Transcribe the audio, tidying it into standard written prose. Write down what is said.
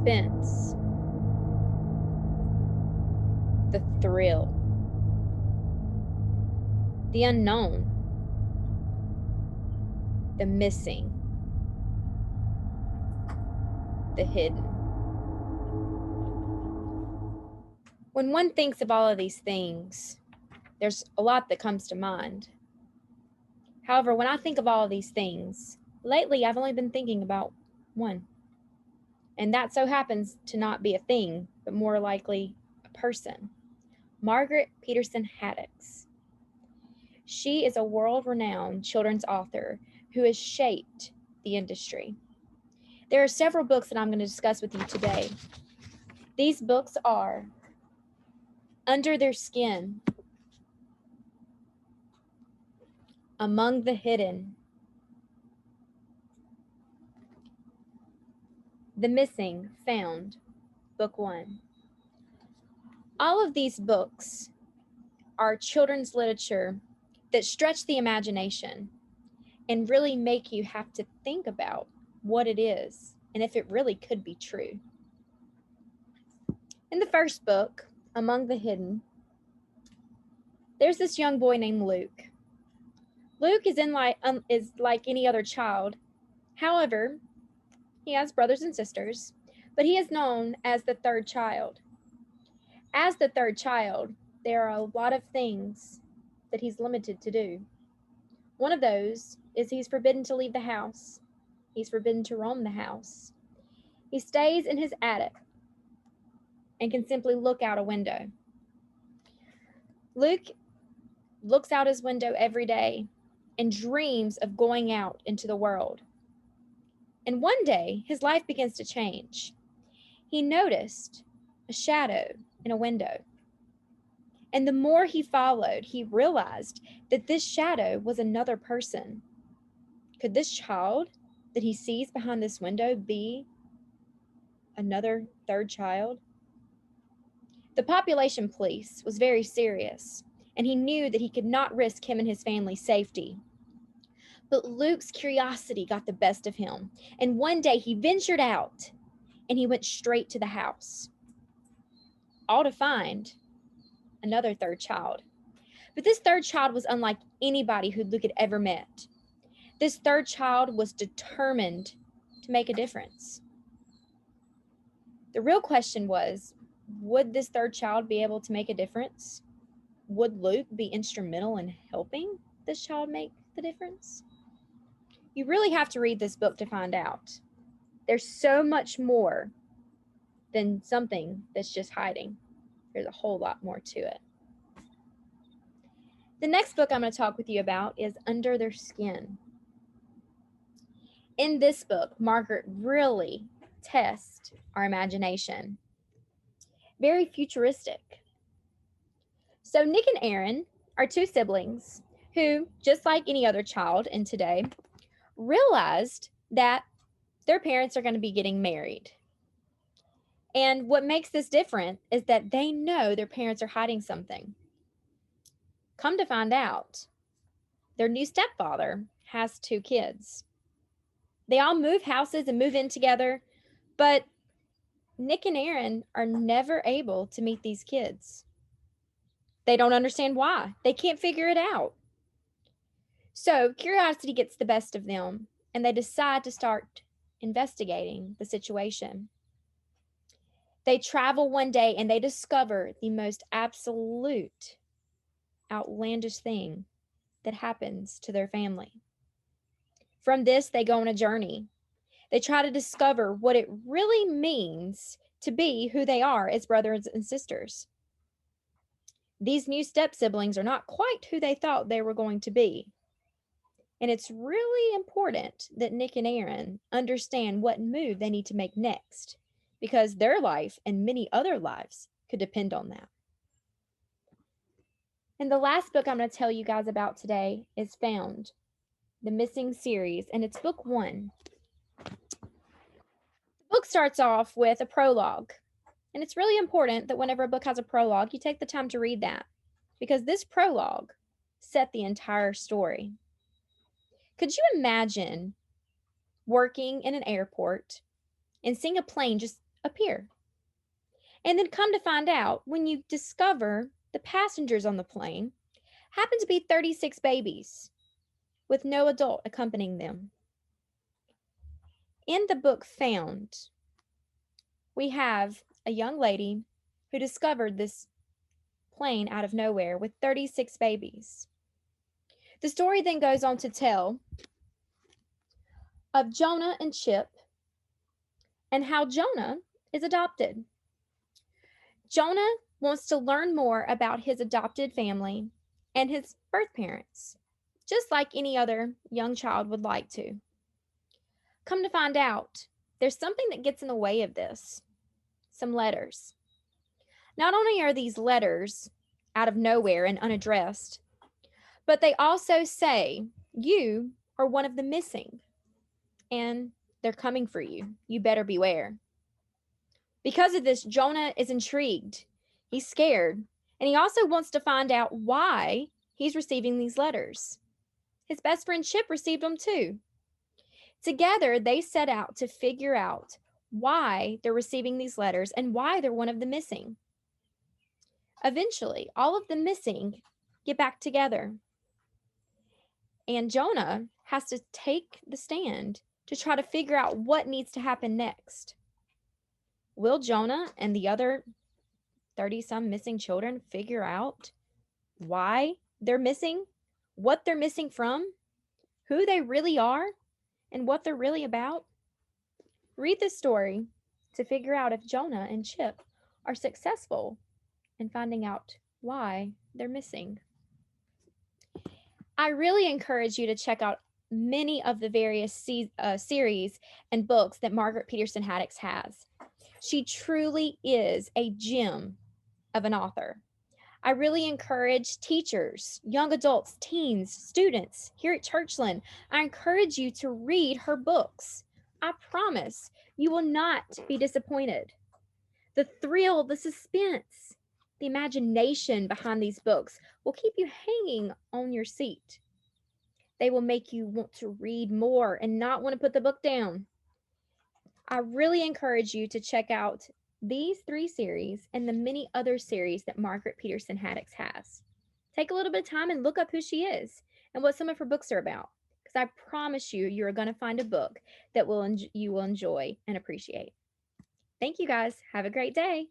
suspense, the thrill, the unknown, the missing, the hidden. When one thinks of all of these things, there's a lot that comes to mind. However, when I think of all of these things, lately I've only been thinking about one. And that so happens to not be a thing, but more likely a person. Margaret Peterson Haddix. She is a world-renowned children's author who has shaped the industry. There are several books that I'm going to discuss with you today. These books are Under Their Skin, Among the Hidden, The Missing, Found, Book 1. All of these books are children's literature that stretch the imagination and really make you have to think about what it is and if it really could be true. In the first book, Among the Hidden, there's this young boy named Luke. Luke is like any other child. However, he has brothers and sisters, but he is known as the third child. As the third child, there are a lot of things that he's limited to do. One of those is he's forbidden to leave the house. He's forbidden to roam the house. He stays in his attic and can simply look out a window. Luke looks out his window every day and dreams of going out into the world. And one day, his life begins to change. He noticed a shadow in a window. And the more he followed, he realized that this shadow was another person. Could this child that he sees behind this window be another third child? The population police was very serious, and he knew that he could not risk him and his family's safety. But Luke's curiosity got the best of him, and one day he ventured out, and he went straight to the house, all to find another third child. But this third child was unlike anybody who Luke had ever met. This third child was determined to make a difference. The real question was, would this third child be able to make a difference? Would Luke be instrumental in helping this child make the difference? You really have to read this book to find out. There's so much more than something that's just hiding. There's a whole lot more to it. The next book I'm going to talk with you about is Under Their Skin. In this book, Margaret really tests our imagination. Very futuristic. So Nick and Aaron are two siblings who, just like any other child in today, realized that their parents are going to be getting married. And what makes this different is that they know their parents are hiding something. Come to find out, their new stepfather has 2 kids. They all move houses and move in together, but Nick and Aaron are never able to meet these kids. They don't understand why. They can't figure it out. So curiosity gets the best of them, and they decide to start investigating the situation. They travel one day and they discover the most absolute, outlandish thing that happens to their family. From this, they go on a journey. They try to discover what it really means to be who they are as brothers and sisters. These new step siblings are not quite who they thought they were going to be. And it's really important that Nick and Aaron understand what move they need to make next, because their life and many other lives could depend on that. And the last book I'm going to tell you guys about today is Found, the Missing series, and it's book 1. The book starts off with a prologue, and it's really important that whenever a book has a prologue, you take the time to read that, because this prologue set the entire story. Could you imagine working in an airport and seeing a plane just appear. And then come to find out, when you discover the passengers on the plane happen to be 36 babies with no adult accompanying them. In the book Found, we have a young lady who discovered this plane out of nowhere with 36 babies. The story then goes on to tell of Jonah and Chip and how Jonah is adopted. Jonah wants to learn more about his adopted family and his birth parents, just like any other young child would like to. Come to find out, there's something that gets in the way of this. Some letters. Not only are these letters out of nowhere and unaddressed, but they also say, you are one of the missing, and they're coming for you. You better beware. Because of this, Jonah is intrigued. He's scared, and he also wants to find out why he's receiving these letters. His best friend Chip received them too. Together, they set out to figure out why they're receiving these letters and why they're one of the missing. Eventually, all of the missing get back together. And Jonah has to take the stand to try to figure out what needs to happen next. Will Jonah and the other 30-some missing children figure out why they're missing, what they're missing from, who they really are, and what they're really about? Read this story to figure out if Jonah and Chip are successful in finding out why they're missing. I really encourage you to check out many of the various series and books that Margaret Peterson Haddix has. She truly is a gem of an author. I really encourage teachers, young adults, teens, students here at Churchland. I encourage you to read her books. I promise you will not be disappointed. The thrill, the suspense, the imagination behind these books will keep you hanging on your seat. They will make you want to read more and not want to put the book down. I really encourage you to check out these 3 series and the many other series that Margaret Peterson Haddix has. Take a little bit of time and look up who she is and what some of her books are about, because I promise you, you're going to find a book that you will enjoy and appreciate. Thank you guys. Have a great day.